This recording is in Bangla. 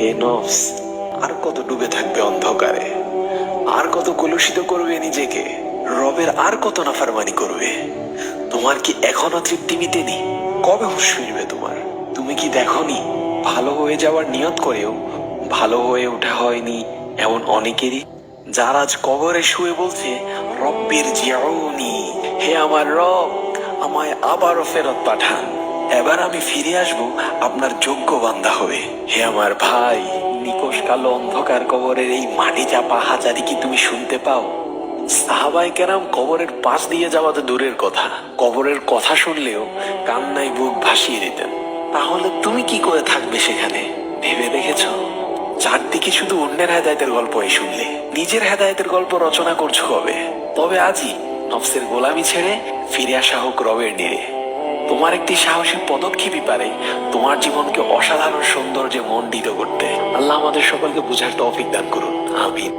হে নফস, আর কত ডুবে থাকবে অন্ধকারে, আর কত কলুষিত করবে নিজেকে, রবের আর কত নাফরমানি করবে। তোমার কি এখনো তৃপ্তি মিটেনি? কবে হুঁশ ফিরবে তোমার? তুমি কি দেখনি ভালো হয়ে যাওয়ার নিয়ত করেও ভালো হয়ে ওঠা হয়নি এমন অনেকেরই, যারা আজ কবরে শুয়ে বলছে রব্বির জিউনি, হে আমার রব, আমায় আবারও ফেরত পাঠান, এবার আমি ফিরে আসব আপনার যোগ্য বান্দা হয়ে। হে আমার ভাই, নিকশ কালো অন্ধকার কবরের এই মাটি চাপা হাজারি কি তুমি শুনতে পাও? সাহাবায়ে কেরাম কবরের পাশ দিয়ে যাওয়া তো দূরের কথা, কবরের কথা শুনলেও কান্নায় বুক ভাসিয়ে দিতেন। তাহলে তুমি কি করে থাকবে সেখানে? ভেবে দেখেছ? চারদিকে শুধু অন্যের হেদায়েতের গল্পই শুনলে, নিজের হেদায়েতের গল্প রচনা করছো কবে? তবে আজই নফসের গোলামি ছেড়ে ফিরে আসা হোক রবের নিরে। তোমার একটি সাহসী পদক্ষেপই পারে তোমার জীবনকে অসাধারণ সৌন্দর্যে মণ্ডিত করতে। আল্লাহ আমাদের সকলকে বুঝার তৌফিক দান করুন, আমিন।